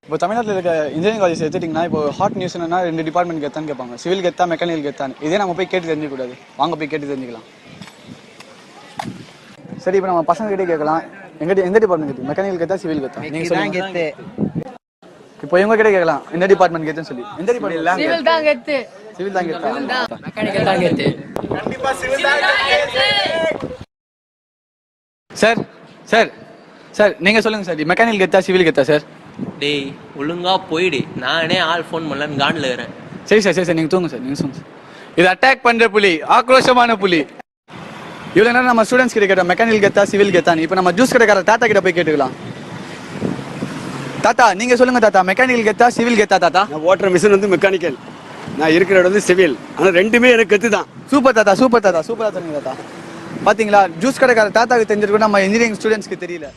இப்போ தமிழ்நாட்டில் இருக்க இன்ஜினியரிங் காலேஜ் எடுத்துட்டிங்கன்னா இப்போ ஹாட் நியூஸ் என்னன்னா 2 டிபார்ட்மெண்ட் கெத்தான்னு கேட்பாங்க. சிவில் கெத்தா, மெக்கானிக்கல் கெத்தான்னு. இதே நம்ம போய் கேட்டு தெரிஞ்சுக்கூடாது. வாங்க போய் கேட்டு தெரிஞ்சுக்கலாம். சரி, இப்போ நம்ம பசங்க கிட்டே கேட்கலாம். எந்த டிபார்ட்மெண்ட் கெத்து? மெக்கானிக்கல் கெத்தா, சிவில் கெத்தா? நீங்க சொல்லுங்க. இப்போ இவங்க கிட்ட கேட்கலாம் எந்த டிபார்ட்மெண்ட் கெத்துன்னு சொல்லி. எந்த டிபார்ட்மெண்ட்? சிவில் தான் கெத்து. சிவில் தான் கெத்தா? மெக்கானிக்கல் தான் கெத்து. கண்டிப்பா சிவில் தான் கெத்து. சார் சார் சார் நீங்க சொல்லுங்க சார். மெக்கானிக்கல் கெத்தா, சிவில் கெத்தா சார்? டேய் ஒழுங்கா போயிடு, நானே ஆள் ஃபோன் பண்ணலன்னு காண்டில் இருக்கிறேன். சரி சார், சரி சார், நீங்கள் தூங்க சார், நீங்கள் தூங்க சார். இது அட்டாக் பண்ணுற புலி, ஆக்ரோஷமான புலி. இவ்வளோ நேரம் நம்ம ஸ்டூடெண்ட்ஸ் கிட்ட கேட்டோம் மெக்கானிக்கல் கெத்தா, சிவில் கெத்தான்னு. இப்போ நம்ம ஜூஸ் கடைக்கார தாத்தா கிட்ட போய் கேட்டுக்கலாம். தாத்தா நீங்க சொல்லுங்க தாத்தா, மெக்கானிக்கல் கெத்தா, சிவில் கெத்தா? தாத்தா நான் ஓட்டுற மிஷின் வந்து மெக்கானிக்கல், நான் இருக்கிற இடம் வந்து சிவில். ஆனால் ரெண்டுமே எனக்கு கெத்து தான். சூப்பர் தாத்தா, சூப்பர் தாத்தா, சூப்பராக சொன்னீங்க தாத்தா. பார்த்தீங்களா, ஜூஸ் கடைக்கார தாத்தாவுக்கு தெரிஞ்சிருக்கும், நம்ம இன்ஜினியரிங் ஸ்டூடெண்ட்ஸ்க்கு தெரியல.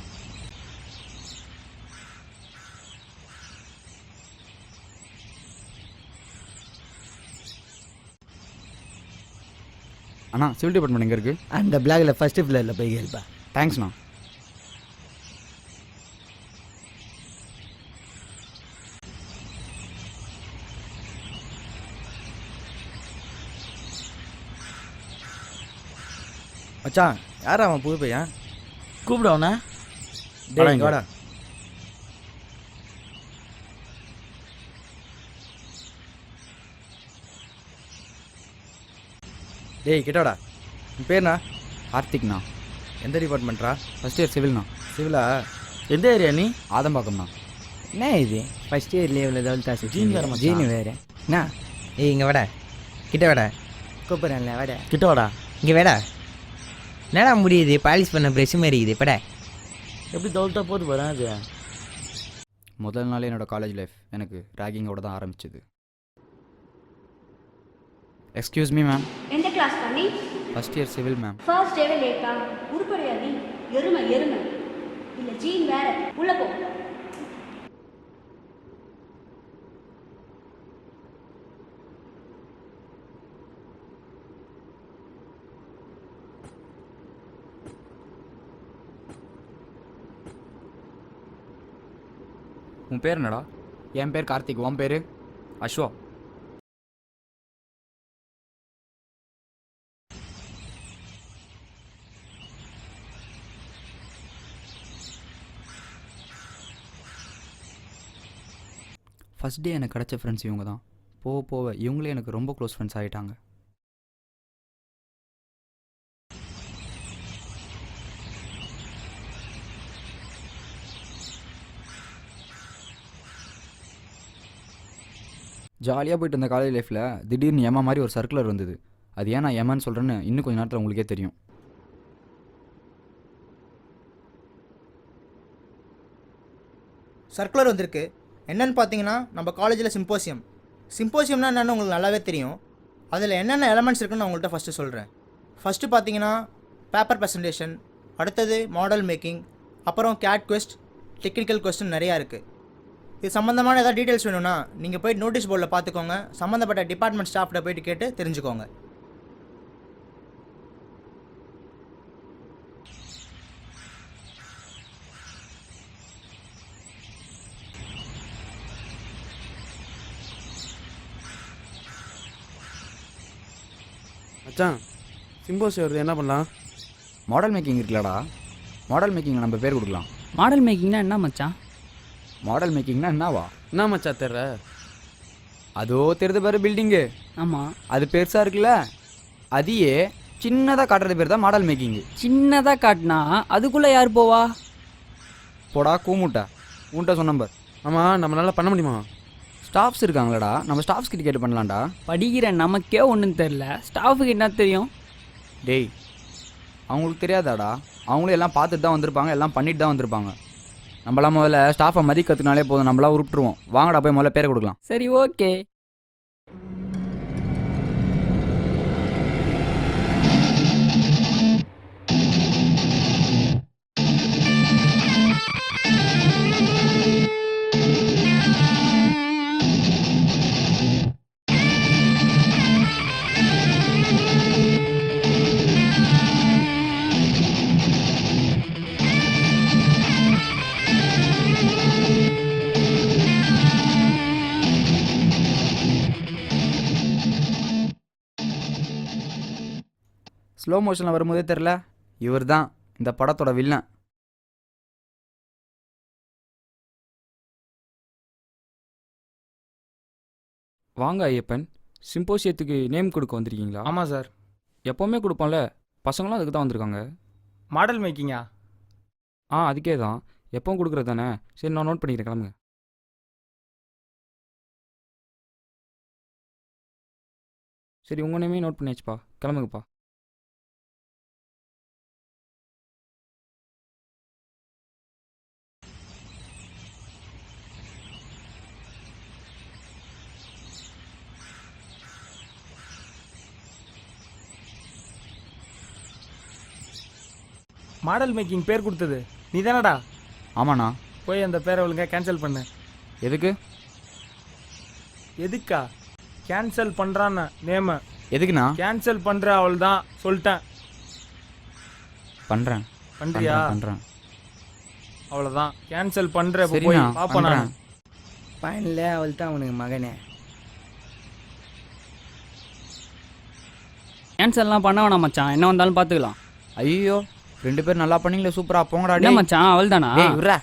அண்ணா சிவில் டிபார்ட்மெண்ட் எங்கே இருக்குது? அந்த பிளாக்ல ஃபர்ஸ்ட் ஃப்ளோரில் போய் கேள்ப்பா. தேங்க்ஸ்ண்ணா. மச்சான் யாரா அவன் புது பையன்? கூப்பிடுவண்ணா. டேய் வாடா. டேய் கிட்டோடா. உன் பேர்ண்ணா? கார்த்திக்ண்ணா. எந்த டிபார்ட்மெண்ட்ரா? First year சிவில்ண்ணா. சிவிலா? எந்த ஏரியா நீ? ஆதம்பாக்கம்ண்ணா. என்ன இது ஃபர்ஸ்ட் இயர் லெவலில் ஏதாவது தாசி ஜீன் வேறு மச்சான். ஜீனு வேறு என்ன? ஏய் இங்கே வாடா, கிட்ட வாடா. கூப்பிட்றேன்ல வாடா, கிட்ட வாடா. இங்கே வேடா. என்னடா முடியுது, பாலிஷ் பண்ண ப்ரெஷ் மாதிரி இருக்குது. படா எப்படி தோல்ட்டா போட்டு போகிறேன். அது முதல் நாளே என்னோடய காலேஜ் லைஃப் எனக்கு ரேகிங்கோட தான் ஆரம்பிச்சிது. Excuse me ma'am. எந்த கிளாஸ் பண்ணி? First year civil ma'am. First டேவே லேட்டா? உருப்படியா நீ? எருமை எருமை. இல்லை ஜீன் வேற. உள்ள போ. உன் பேர் என்னடா? என் பேர் கார்த்திக். உன் பேர்? அஸ்வா. ஃபஸ்ட் டே எனக்கு கிடச்ச ஃப்ரெண்ட்ஸ் இவங்க தான். போக போக இவங்களே எனக்கு ரொம்ப க்ளோஸ் ஃப்ரெண்ட்ஸ் ஆகிட்டாங்க. ஜாலியாக போயிட்டு இருந்த காலேஜ் லைஃப்பில் திடீர்னு ஏமா மாதிரி ஒரு சர்க்குலர் வந்தது. அது ஏன் நான் ஏமான்னு சொல்கிறேன்னு இன்னும் கொஞ்சம் நேரத்தில் உங்களுக்கே தெரியும். சர்க்குலர் வந்திருக்கு. என்னென்னு பார்த்தீங்கன்னா நம்ம காலேஜில் சிம்போசியம்னா என்னென்னு உங்களுக்கு நல்லாவே தெரியும். அதில் என்னென்ன எலமெண்ட்ஸ் இருக்குன்னு நான் உங்கள்கிட்ட ஃபஸ்ட்டு சொல்கிறேன். ஃபஸ்ட்டு பார்த்தீங்கன்னா பேப்பர் ப்ரெசன்டேஷன், அடுத்தது மாடல் மேக்கிங், அப்புறம் கேட் குவெஸ்ட், டெக்னிக்கல் கொஸ்டின் நிறையா இருக்குது. இது சம்மந்தமான ஏதாவது டீட்டெயில்ஸ் வேணும்னா நீங்கள் போய்ட்டு நோட்டீஸ் போர்டில் பார்த்துக்கோங்க. சம்மந்தப்பட்ட டிபார்ட்மெண்ட் ஸ்டாஃப்கிட்ட போய்ட்டு கேட்டு தெரிஞ்சுக்கோங்க. மச்சான் சிம்போசியம் வருது, என்ன பண்ணலாம்? மாடல் மேக்கிங் இருக்குல்லடா, மாடல் மேக்கிங்கில் நம்ம பேர் கொடுக்கலாம். மாடல் மேக்கிங்னா என்ன மச்சான்? மாடல் மேக்கிங்னா என்னவா? என்ன மச்சா தெர்ற? அதோ தெரிஞ்ச பேர் பில்டிங்கு. ஆமாம், அது பெருசாக இருக்குல்ல, அதையே சின்னதாக காட்டுறது பேர் தான் மாடல் மேக்கிங்கு. சின்னதாக காட்டினா அதுக்குள்ளே யார் போவா? போடா கூமுட்டா, உன்ட்ட சொன்ன நம்பர். ஆமாம், நம்மளால பண்ண முடியுமா? ஸ்டாஃப்ஸ் இருக்காங்களடா, நம்ம ஸ்டாஃப்ஸ் கிட்ட கேட்டு பண்ணலாம்டா. படிக்கிற நமக்கே ஒன்றும் தெரில, ஸ்டாஃபுக்கு என்ன தெரியும்? டேய் அவங்களுக்கு தெரியாதாடா, அவங்களும் எல்லாம் பார்த்துட்டு தான் வந்திருப்பாங்க, எல்லாம் பண்ணிட்டு தான் வந்திருப்பாங்க. நம்மளாம் முதல்ல ஸ்டாஃபை மதிக்கிறதுனாலே போதும், நம்மளாம் உருப்பிட்டுருவோம். வாங்கடா போய் முதல்ல பேரை கொடுக்கலாம். சரி ஓகே. ஸ்லோ மோஷனில் வரும்போதே தெரில, இவர் தான் இந்த படத்தோட வில்லன். வாங்க ஐயப்பன், சிம்போசியத்துக்கு நேம் கொடுக்க வந்திருக்கீங்களா? ஆமாம் சார். எப்போவுமே கொடுப்போம்ல, பசங்களும் அதுக்கு தான் வந்திருக்காங்க. மாடல் மேக்கிங்கா? அதுக்கே தான். எப்பவும் கொடுக்குறது தானே. சரி, நான் நோட் பண்ணிக்கிறேன், கிளம்புங்க. சரி, உங்கள் நேமே நோட் பண்ணியாச்சுப்பா, கிளம்புங்கப்பா. மாடல் மேக்கிங் பேர் கொடுத்தது நீ தானடா? ஆமாண்ணா. போய் அந்த பேரை ஒழுங்கா கேன்சல் பண்ணு. எதுக்கு? எதுக்கா? கேன்சல் பண்ணுறான்னு நேம. எதுக்குண்ணா? கேன்சல் பண்ணுற அவள் தான் சொல்லிட்டேன். பண்ணுறேன். பண்ணுறியா? பண்ணுறேன். அவ்வளோதான், கேன்சல் பண்ணுற. போய் சரிண்ணா, பார்ப்போம். நான் பண்ணுறேன். பையனில் அவள் தான் அவனுக்கு மகனே. கேன்சல்லாம் பண்ண வேணாம் மச்சான், என்ன வந்தாலும் பார்த்துக்கலாம். ஐயோ, 2 பேர் நல்லா பண்ணீங்களே, சூப்பராக போங்கடா. என்ன மச்சான், அவள் தானா? டேய் விட்றா.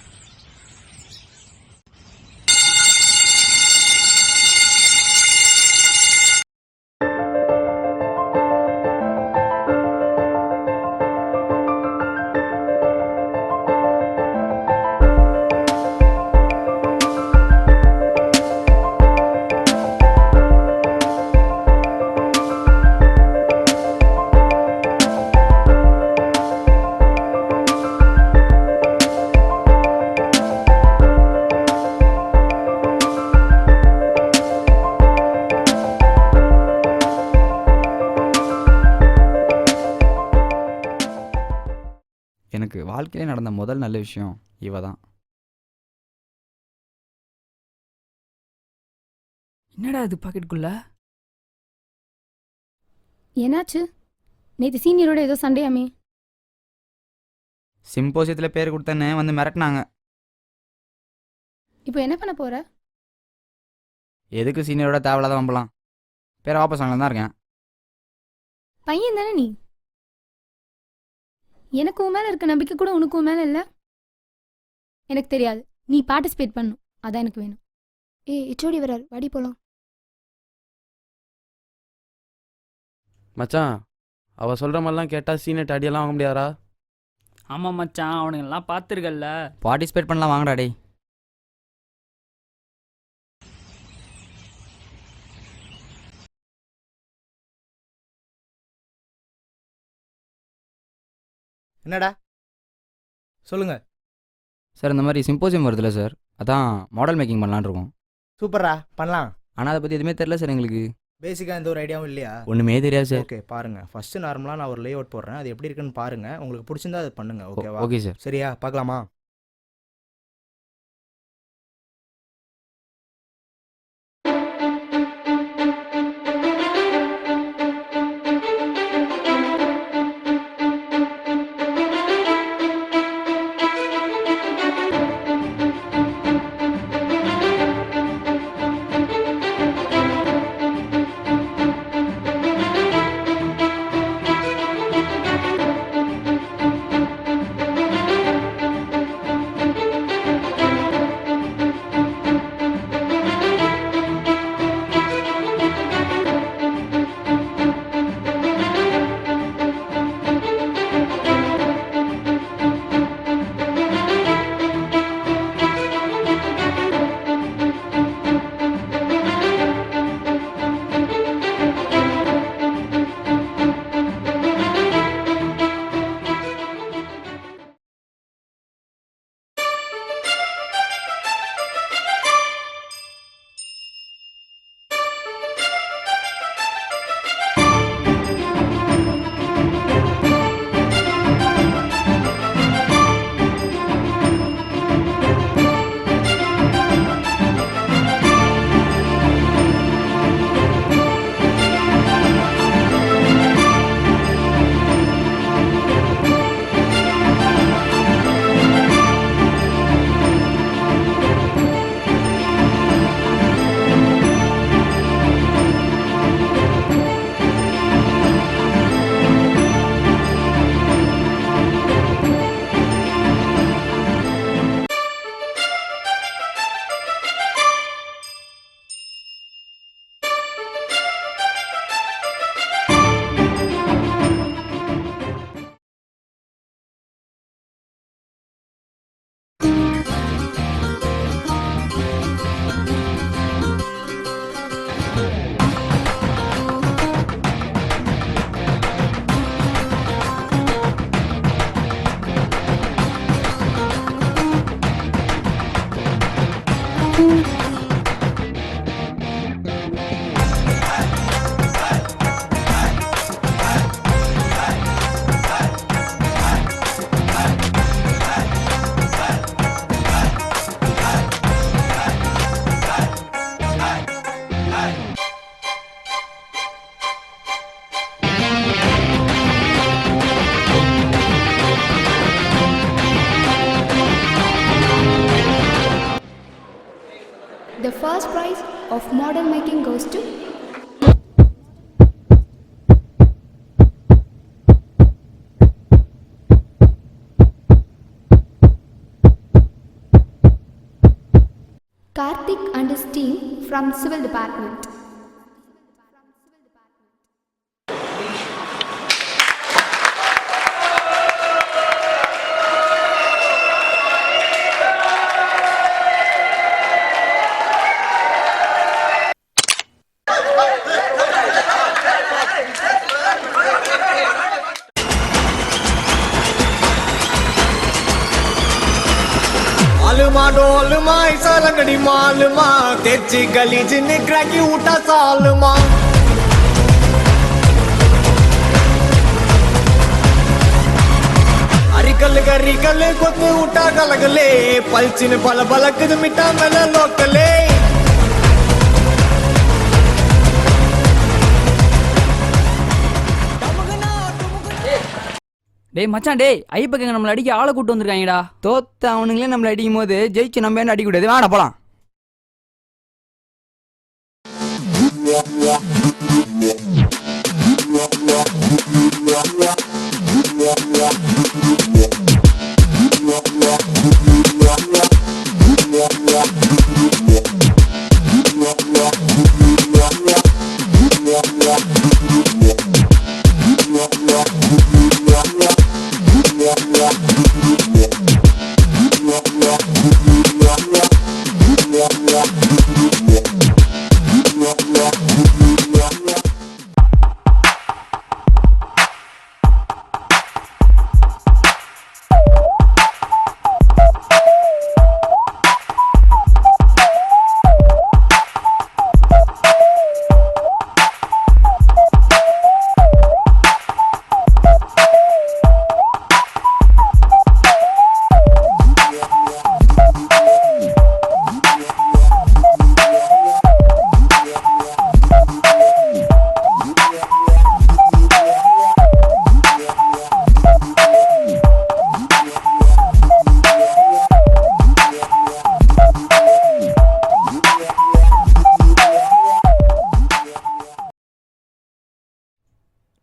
எனக்கு வாழ்க்கையிலே நடந்த முதல் நல்ல விஷயம் இவ தான். என்னடா இது பாக்கெட்டுக்குள்ள? என்னாச்சு? நேற்று சீனியரோட ஏதோ சண்டையாமே? சிம்போசியத்தில் பேர் கொடுத்தேன்னு வந்து மிரட்டினாங்க. இப்போ என்ன பண்ண போற? எதுக்கு சீனியரோட தேவையில்லாத வம்பலாம்? பேரை வாபஸ் வாங்கலாம் தான் இருக்கேன். பையன் தானே நீ. எனக்கு உன் மேல இருக்க நம்பிக்கை கூட உனக்கு உன் மேல இல்லை. எனக்கு தெரியாது, நீ பார்ட்டிசிபேட் பண்ணும், அதான் எனக்கு வேணும். இச்சோடி வரார், வாடி போலாம். மச்சான், அவ சொல்கிற மாதிரிலாம் கேட்டால் சீனியர் அடியெல்லாம் வாங்க முடியாதா? ஆமாம் மச்சான், அவனுங்கெல்லாம் பார்த்துருக்கல்ல. பார்ட்டிசிபேட் பண்ணலாம், வாங்கடா டேய். என்னடா சொல்லுங்க சார். இந்த மாதிரி சிம்போசியம் வருதுல்ல சார், அதான் மாடல் மேக்கிங் பண்ணலான்னு இருக்கோம். சூப்பரா பண்ணலாம். ஆனால் அதை பற்றி எதுவுமே தெரில சார் எங்களுக்கு. பேசிக்காக எந்த ஒரு ஐடியாவும் இல்லையா? ஒன்றுமே தெரியாது சார். ஓகே, பாருங்க. ஃபர்ஸ்ட் நார்மலாக நான் ஒரு லே அவுட் போடுறேன், அது எப்படி இருக்குன்னு பாருங்க. உங்களுக்கு பிடிச்சிருந்தா அது பண்ணுங்க. ஓகேவா? Okay sir. சரியா, பார்க்கலாமா? first prize of model making goes to Karthik and his team from Civil Department. मालूमा Dolma ऐसा लंगड़ी मालूमा तेजी गली जिन्ने क्रैकी उठा सालमा अरिकल गरिकल कोत उठा गलगले पलचिन पल बलक मिटा मेल लोकले டேய் மச்சான், டேய் ஐப்பக்கங்க நம்மளை அடிக்க ஆளை கூட்டு வந்திருக்காங்கடா. தோத்த அவனுங்களே நம்மளை அடிக்கும் போது ஜெயிச்சு நம்ம என்ன அடிக்கூடாது. வாடா போலாம்.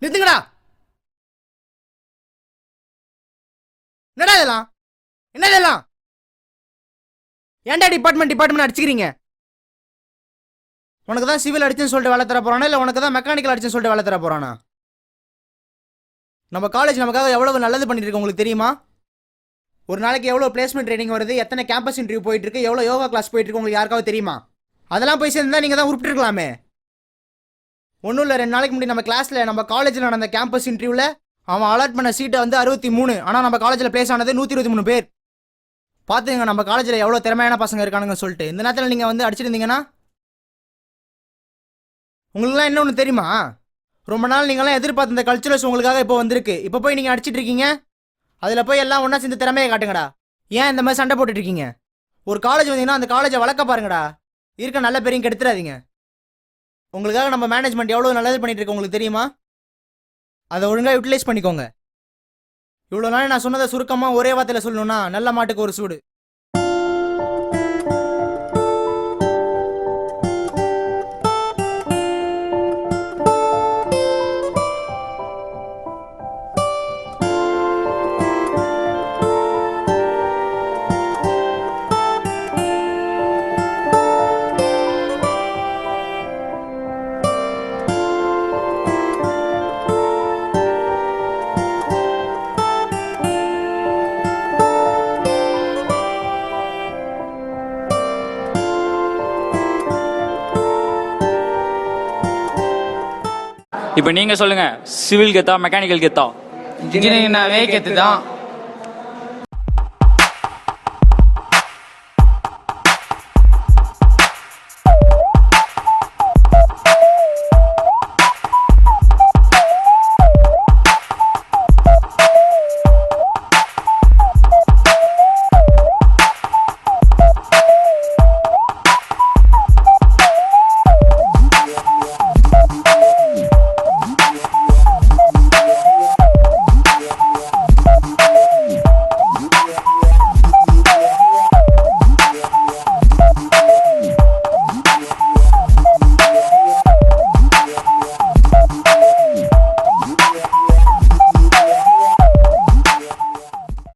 நிறுத்துங்கடா. என்னடா இதெல்லாம்? என்ன இதெல்லாம்? ஏன்டா டிபார்ட்மெண்ட் அடிச்சுக்கிறீங்க? உனக்கு தான் சிவில் அடிச்சுன்னு சொல்லிட்டு வேலை தர போறானா இல்லை உனக்கு தான் மெக்கானிக்கல் அடிச்சுன்னு சொல்லிட்டு வேலை தர போறானா? நம்ம காலேஜ் நமக்காக எவ்வளவு நல்லது பண்ணிட்டு இருக்கு உங்களுக்கு தெரியுமா? ஒரு நாளைக்கு எவ்வளோ பிளேஸ்மெண்ட் ட்ரைனிங் வருது, எத்தனை கேம்பஸ் இன்டர்வியூ போயிட்டு இருக்கு, எவ்வளோ யோகா கிளாஸ் போயிட்டு இருக்கு உங்களுக்கு யாருக்காவது தெரியுமா? அதெல்லாம் போய் சேர்ந்தா நீங்கள் தான் உருப்பிட்டுருக்கலாமே. ஒன்றும் இல்லை, 2 நாளைக்கு முன்னாடி நம்ம கிளாஸில் நம்ம காலேஜில் நடந்த கேம்பஸ் இன்டர்வியூவில் அவன் அலாட் பண்ண சீட்டை வந்து 63, ஆனால் நம்ம காலேஜில் பிளேஸ் ஆனது 123 பேர். பார்த்துங்க நம்ம காலேஜில் எவ்வளோ திறமையான பசங்க இருக்கானுங்க சொல்லிட்டு. இந்த நேரத்தில் நீங்கள் வந்து அடிச்சிருந்தீங்கன்னா உங்களுக்குலாம் என்ன ஒன்று தெரியுமா? ரொம்ப நாள் நீங்களாம் எதிர்பார்த்த இந்த கல்ச்சுரல்ஸ் உங்களுக்காக இப்போ வந்திருக்கு. இப்போ போய் நீங்கள் அடிச்சிட்டு இருக்கீங்க. அதில் போய் எல்லாம் ஒன்றா சேர்ந்து திறமையை காட்டுங்கடா. ஏன் இந்த மாதிரி சண்டை போட்டுட்டு இருக்கீங்க? ஒரு காலேஜ் வந்தீங்கன்னா அந்த காலேஜை வளர்க்க பாருங்கடா. இருக்க நல்ல பேரையும் கெடுத்துடாதீங்க. உங்களுக்காக நம்ம மேனேஜ்மெண்ட் எவ்வளோ நல்லது பண்ணிட்டு இருக்கு உங்களுக்கு தெரியுமா? அதை ஒழுங்காக யூட்டிலைஸ் பண்ணிக்கோங்க. இவ்வளோ நாள் நான் சொன்னதை சுருக்கமாக ஒரே வார்த்தையில் சொல்லணும்னா நல்ல மாட்டுக்கு ஒரு சூடு. இப்போ நீங்கள் சொல்லுங்கள், சிவில் கெத்தா மெக்கானிக்கல் கெத்தா? இன்ஜினியரிங்னாவே கெத்து தான்.